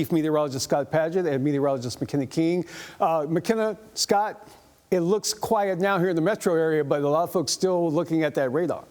Chief Meteorologist Scott Paget and Meteorologist McKenna King. McKenna, Scott, it looks quiet now here in the metro area, but a lot of folks still looking at that radar.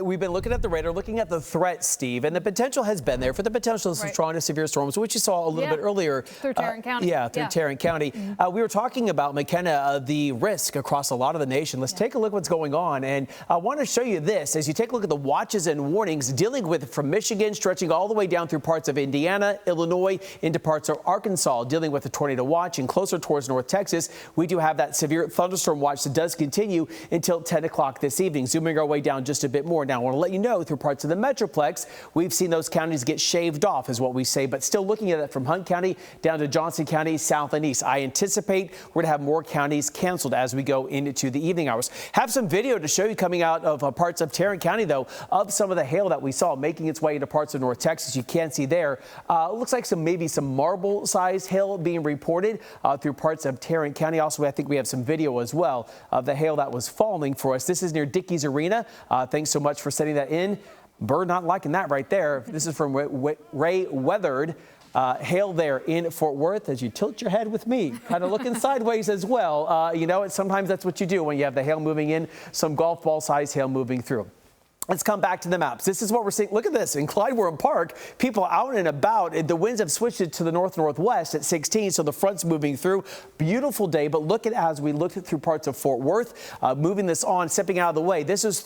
We've been looking at the radar, looking at the threat, Steve, and the potential has been there for the potential of some strong to severe storms, which you saw a little bit earlier. Through Tarrant County. Through Tarrant County. We were talking about, McKenna, the risk across a lot of the nation. Let's take a look at what's going on. And I want to show you this. As you take a look at the watches and warnings dealing with from Michigan, stretching all the way down through parts of Indiana, Illinois, into parts of Arkansas, dealing with the tornado watch, and closer towards North Texas, we do have that severe thunderstorm watch that does continue until 10 o'clock this evening. Zooming our way down just a bit more. Now, I want to let you know through parts of the Metroplex, we've seen those counties get shaved off, is what we say, but still looking at it from Hunt County down to Johnson County, south and east. I anticipate we're going to have more counties canceled as we go into the evening hours. Have some video to show you coming out of parts of Tarrant County, though, of some of the hail that we saw making its way into parts of North Texas. You can see there. Looks like maybe some marble-sized hail being reported through parts of Tarrant County. Also, I think we have some video as well of the hail that was falling for us. This is near Dickey's Arena. Thanks so much for sending that in. Bird not liking that right there. This is from Ray Weathered. Hail there in Fort Worth. As you tilt your head with me, kind of looking sideways as well. You know, sometimes that's what you do when you have the hail moving in, some golf ball size hail moving through. Let's come back to the maps. This is what we're seeing. Look at this. In Clyde Warren Park, people out and about. The winds have switched it to the north-northwest at 16, so the front's moving through. Beautiful day, but look at as we looked at through parts of Fort Worth, moving this on, stepping out of the way. This is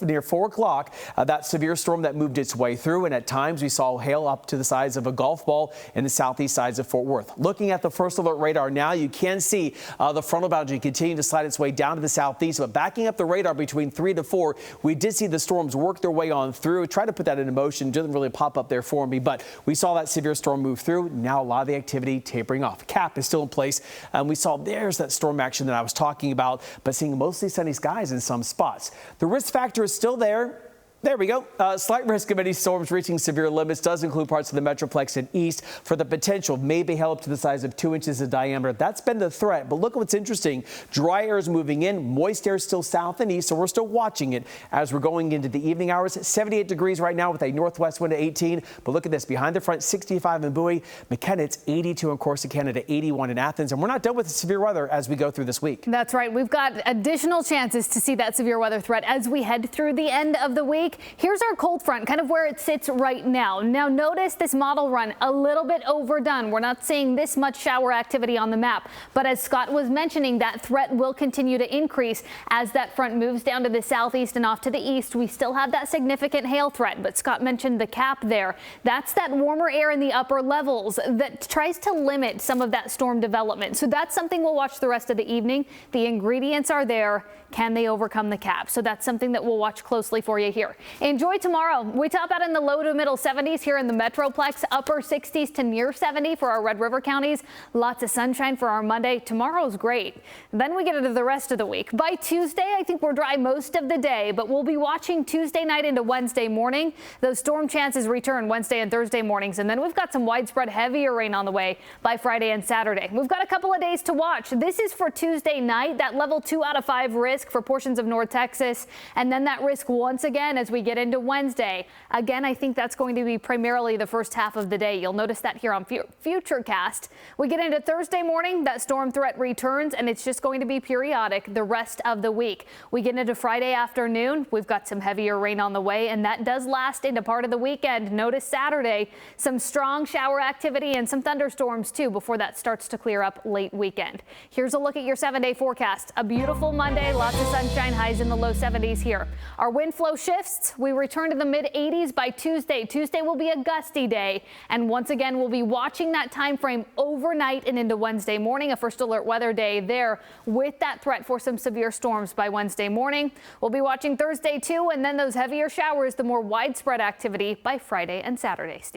near 4 o'clock, that severe storm that moved its way through, and at times we saw hail up to the size of a golf ball in the southeast sides of Fort Worth. Looking at the first alert radar now, you can see the frontal boundary continue to slide its way down to the southeast, but backing up the radar between 3 to 4, we did see the storms work their way on through. Try to put that into motion. Didn't really pop up there for me, but we saw that severe storm move through. Now a lot of the activity tapering off. Cap is still in place, and we saw there's that storm action that I was talking about, but seeing mostly sunny skies in some spots. The risk factor is still there. There we go. Slight risk of any storms reaching severe limits does include parts of the Metroplex and east for the potential maybe hail up to the size of 2 inches in diameter. That's been the threat. But look at what's interesting. Dry air is moving in. Moist air is still south and east, so we're still watching it as we're going into the evening hours. 78 degrees right now with a northwest wind at 18. But look at this. Behind the front, 65 in Bowie. McKenna, it's 82 in Corsicana to 81 in Athens. And we're not done with the severe weather as we go through this week. That's right. We've got additional chances to see that severe weather threat as we head through the end of the week. Here's our cold front, kind of where it sits right now. Now notice this model run a little bit overdone. We're not seeing this much shower activity on the map, but as Scott was mentioning, that threat will continue to increase as that front moves down to the southeast and off to the east. We still have that significant hail threat, but Scott mentioned the cap there. That's that warmer air in the upper levels that tries to limit some of that storm development. So that's something we'll watch the rest of the evening. The ingredients are there. Can they overcome the cap? So that's something that we'll watch closely for you here. Enjoy tomorrow. We top out in the low to middle 70s here in the Metroplex, upper 60s to near 70 for our Red River counties. Lots of sunshine for our Monday. Tomorrow's great. Then we get into the rest of the week. By Tuesday, I think we're dry most of the day, but we'll be watching Tuesday night into Wednesday morning. Those storm chances return Wednesday and Thursday mornings, and then we've got some widespread heavier rain on the way by Friday and Saturday. We've got a couple of days to watch. This is for Tuesday night, that level 2 out of 5 risk for portions of North Texas, and then that risk once again as we get into Wednesday. Again, I think that's going to be primarily the first half of the day. You'll notice that here on Futurecast. We get into Thursday morning, that storm threat returns, and it's just going to be periodic the rest of the week. We get into Friday afternoon, we've got some heavier rain on the way, and that does last into part of the weekend. Notice Saturday, some strong shower activity and some thunderstorms too before that starts to clear up late weekend. Here's a look at your 7-day forecast. A beautiful Monday, lots of sunshine, highs in the low 70s here. Our wind flow shifts. We return to the mid 80s by Tuesday. Tuesday will be a gusty day, and once again we'll be watching that time frame overnight and into Wednesday morning, a first alert weather day there with that threat for some severe storms by Wednesday morning. We'll be watching Thursday too, and then those heavier showers, the more widespread activity by Friday and Saturday.